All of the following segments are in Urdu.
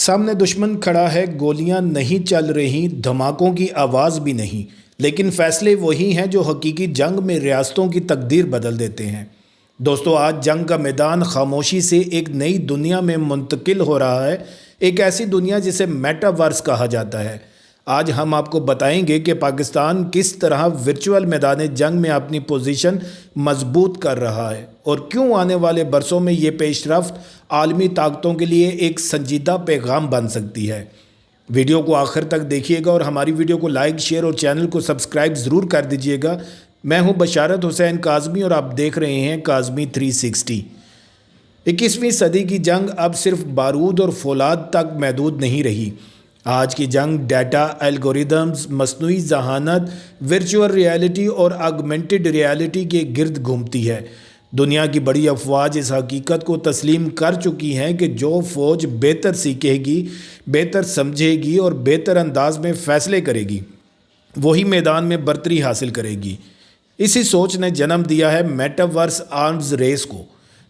سامنے دشمن کھڑا ہے، گولیاں نہیں چل رہی، دھماکوں کی آواز بھی نہیں، لیکن فیصلے وہی ہیں جو حقیقی جنگ میں ریاستوں کی تقدیر بدل دیتے ہیں۔ دوستو، آج جنگ کا میدان خاموشی سے ایک نئی دنیا میں منتقل ہو رہا ہے، ایک ایسی دنیا جسے میٹا ورس کہا جاتا ہے۔ آج ہم آپ کو بتائیں گے کہ پاکستان کس طرح ورچوئل میدان جنگ میں اپنی پوزیشن مضبوط کر رہا ہے اور کیوں آنے والے برسوں میں یہ پیش رفت عالمی طاقتوں کے لیے ایک سنجیدہ پیغام بن سکتی ہے۔ ویڈیو کو آخر تک دیکھیے گا اور ہماری ویڈیو کو لائک، شیئر اور چینل کو سبسکرائب ضرور کر دیجیے گا۔ میں ہوں بشارت حسین کاظمی اور آپ دیکھ رہے ہیں کاظمی 360۔ 21ویں صدی کی جنگ اب صرف بارود اور فولاد تک محدود نہیں رہی۔ آج کی جنگ ڈیٹا، الگوریدمز، مصنوعی ذہانت، ورچوئل ریالٹی اور آگمنٹڈ ریالٹی کے گرد گھومتی ہے۔ دنیا کی بڑی افواج اس حقیقت کو تسلیم کر چکی ہیں کہ جو فوج بہتر سیکھے گی، بہتر سمجھے گی اور بہتر انداز میں فیصلے کرے گی، وہی میدان میں برتری حاصل کرے گی۔ اسی سوچ نے جنم دیا ہے میٹاورس آرمز ریس کو،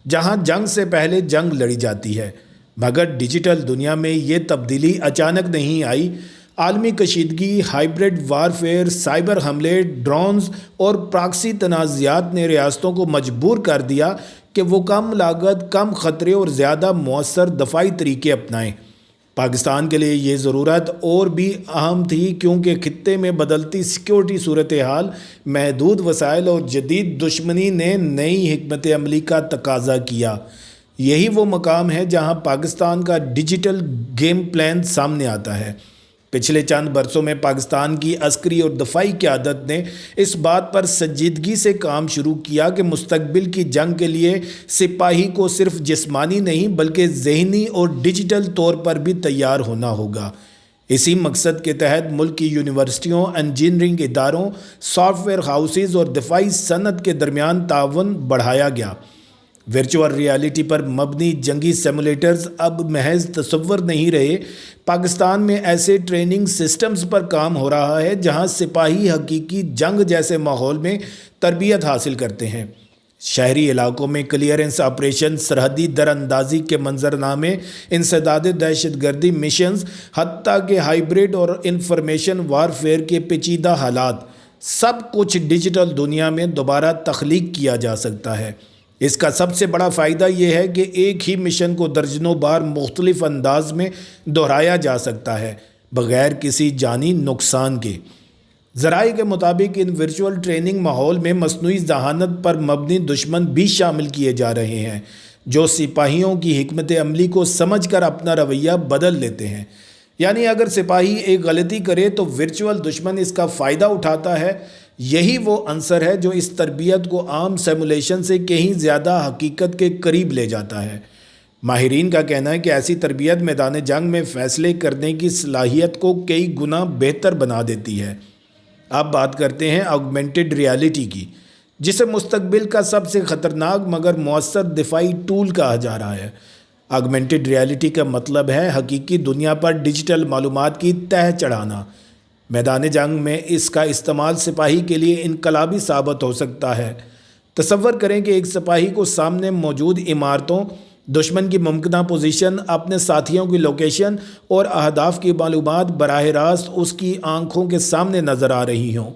جہاں جنگ سے پہلے جنگ لڑی جاتی ہے۔ مگر ڈیجیٹل دنیا میں یہ تبدیلی اچانک نہیں آئی۔ عالمی کشیدگی، ہائبرڈ وارفیئر، سائبر حملے، ڈرونز اور پراکسی تنازعات نے ریاستوں کو مجبور کر دیا کہ وہ کم لاگت، کم خطرے اور زیادہ مؤثر دفاعی طریقے اپنائیں۔ پاکستان کے لیے یہ ضرورت اور بھی اہم تھی کیونکہ خطے میں بدلتی سیکیورٹی صورتحال، محدود وسائل اور جدید دشمنی نے نئی حکمت عملی کا تقاضا کیا۔ یہی وہ مقام ہے جہاں پاکستان کا ڈیجیٹل گیم پلان سامنے آتا ہے۔ پچھلے چند برسوں میں پاکستان کی عسکری اور دفاعی قیادت نے اس بات پر سنجیدگی سے کام شروع کیا کہ مستقبل کی جنگ کے لیے سپاہی کو صرف جسمانی نہیں بلکہ ذہنی اور ڈیجیٹل طور پر بھی تیار ہونا ہوگا۔ اسی مقصد کے تحت ملک کی یونیورسٹیوں، انجینئرنگ اداروں، سافٹ ویئر ہاؤسز اور دفاعی صنعت کے درمیان تعاون بڑھایا گیا۔ ورچوئل ریالٹی پر مبنی جنگی سیمولیٹرز اب محض تصور نہیں رہے۔ پاکستان میں ایسے ٹریننگ سسٹمز پر کام ہو رہا ہے جہاں سپاہی حقیقی جنگ جیسے ماحول میں تربیت حاصل کرتے ہیں۔ شہری علاقوں میں کلیئرنس آپریشن، سرحدی دراندازی کے منظرنامے، انسداد دہشت گردی مشنز، حتیٰ کہ ہائبرڈ اور انفارمیشن وارفیئر کے پیچیدہ حالات، سب کچھ ڈیجیٹل دنیا میں دوبارہ تخلیق کیا جا سکتا ہے۔ اس کا سب سے بڑا فائدہ یہ ہے کہ ایک ہی مشن کو درجنوں بار مختلف انداز میں دہرایا جا سکتا ہے، بغیر کسی جانی نقصان کے۔ ذرائع کے مطابق ان ورچوئل ٹریننگ ماحول میں مصنوعی ذہانت پر مبنی دشمن بھی شامل کیے جا رہے ہیں، جو سپاہیوں کی حکمت عملی کو سمجھ کر اپنا رویہ بدل لیتے ہیں۔ یعنی اگر سپاہی ایک غلطی کرے تو ورچوئل دشمن اس کا فائدہ اٹھاتا ہے۔ یہی وہ عنصر ہے جو اس تربیت کو عام سیمولیشن سے کہیں زیادہ حقیقت کے قریب لے جاتا ہے۔ ماہرین کا کہنا ہے کہ ایسی تربیت میدان جنگ میں فیصلے کرنے کی صلاحیت کو کئی گنا بہتر بنا دیتی ہے۔ اب بات کرتے ہیں آگمنٹڈ ریالٹی کی، جسے مستقبل کا سب سے خطرناک مگر مؤثر دفاعی ٹول کہا جا رہا ہے۔ آگمنٹڈ ریالٹی کا مطلب ہے حقیقی دنیا پر ڈیجیٹل معلومات کی تہہ چڑھانا۔ میدان جنگ میں اس کا استعمال سپاہی کے لیے انقلابی ثابت ہو سکتا ہے۔ تصور کریں کہ ایک سپاہی کو سامنے موجود عمارتوں، دشمن کی ممکنہ پوزیشن، اپنے ساتھیوں کی لوکیشن اور اہداف کی معلومات براہ راست اس کی آنکھوں کے سامنے نظر آ رہی ہوں۔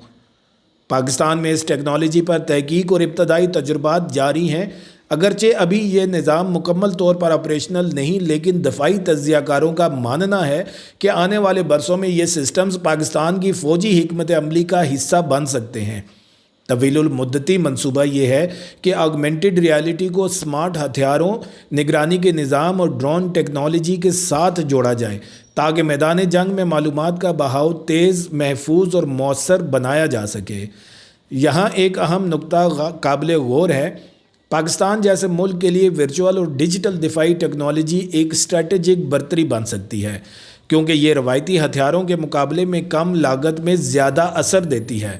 پاکستان میں اس ٹیکنالوجی پر تحقیق اور ابتدائی تجربات جاری ہیں۔ اگرچہ ابھی یہ نظام مکمل طور پر آپریشنل نہیں، لیکن دفاعی تجزیہ کاروں کا ماننا ہے کہ آنے والے برسوں میں یہ سسٹمز پاکستان کی فوجی حکمت عملی کا حصہ بن سکتے ہیں۔ طویل المدتی منصوبہ یہ ہے کہ آگمنٹڈ ریالٹی کو سمارٹ ہتھیاروں، نگرانی کے نظام اور ڈرون ٹیکنالوجی کے ساتھ جوڑا جائے تاکہ میدان جنگ میں معلومات کا بہاؤ تیز، محفوظ اور مؤثر بنایا جا سکے۔ یہاں ایک اہم نقطہ قابل غور ہے۔ پاکستان جیسے ملک کے لیے ورچوئل اور ڈیجیٹل دفاعی ٹیکنالوجی ایک اسٹریٹجک برتری بن سکتی ہے، کیونکہ یہ روایتی ہتھیاروں کے مقابلے میں کم لاگت میں زیادہ اثر دیتی ہے۔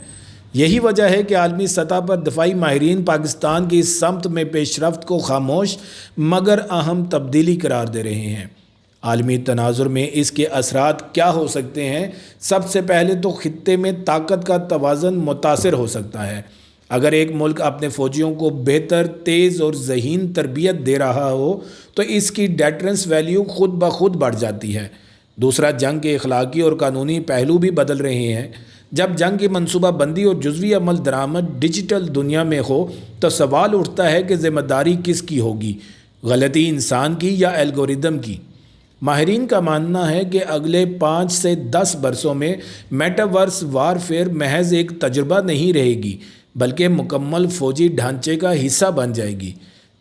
یہی وجہ ہے کہ عالمی سطح پر دفاعی ماہرین پاکستان کی اس سمت میں پیش رفت کو خاموش مگر اہم تبدیلی قرار دے رہے ہیں۔ عالمی تناظر میں اس کے اثرات کیا ہو سکتے ہیں؟ سب سے پہلے تو خطے میں طاقت کا توازن متاثر ہو سکتا ہے۔ اگر ایک ملک اپنے فوجیوں کو بہتر، تیز اور ذہین تربیت دے رہا ہو تو اس کی ڈیٹرنس ویلیو خود بخود بڑھ جاتی ہے۔ دوسرا، جنگ کے اخلاقی اور قانونی پہلو بھی بدل رہے ہیں۔ جب جنگ کی منصوبہ بندی اور جزوی عمل درآمد ڈیجیٹل دنیا میں ہو تو سوال اٹھتا ہے کہ ذمہ داری کس کی ہوگی، غلطی انسان کی یا الگوریدم کی؟ ماہرین کا ماننا ہے کہ اگلے 5 سے 10 برسوں میں میٹاورس وارفیئر محض ایک تجربہ نہیں رہے گی بلکہ مکمل فوجی ڈھانچے کا حصہ بن جائے گی۔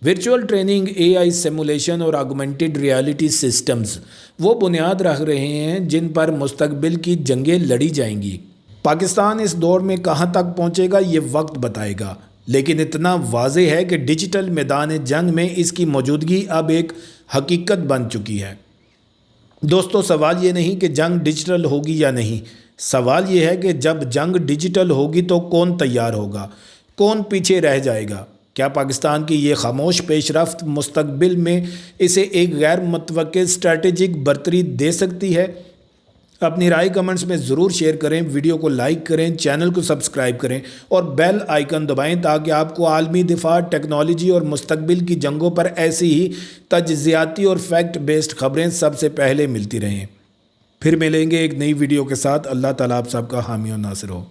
ورچوئل ٹریننگ، اے آئی سیمولیشن اور آگمنٹڈ ریالٹی سسٹمز وہ بنیاد رکھ رہے ہیں جن پر مستقبل کی جنگیں لڑی جائیں گی۔ پاکستان اس دور میں کہاں تک پہنچے گا یہ وقت بتائے گا، لیکن اتنا واضح ہے کہ ڈیجیٹل میدان جنگ میں اس کی موجودگی اب ایک حقیقت بن چکی ہے۔ دوستو، سوال یہ نہیں کہ جنگ ڈیجیٹل ہوگی یا نہیں، سوال یہ ہے کہ جب جنگ ڈیجیٹل ہوگی تو کون تیار ہوگا، کون پیچھے رہ جائے گا؟ کیا پاکستان کی یہ خاموش پیش رفت مستقبل میں اسے ایک غیر متوقع اسٹریٹجک برتری دے سکتی ہے؟ اپنی رائے کمنٹس میں ضرور شیئر کریں، ویڈیو کو لائک کریں، چینل کو سبسکرائب کریں اور بیل آئیکن دبائیں تاکہ آپ کو عالمی دفاع، ٹیکنالوجی اور مستقبل کی جنگوں پر ایسی ہی تجزیاتی اور فیکٹ بیسڈ خبریں سب سے پہلے ملتی رہیں۔ پھر ملیں گے ایک نئی ویڈیو کے ساتھ۔ اللہ تعالیٰ آپ سب کا حامی و ناصر ہو۔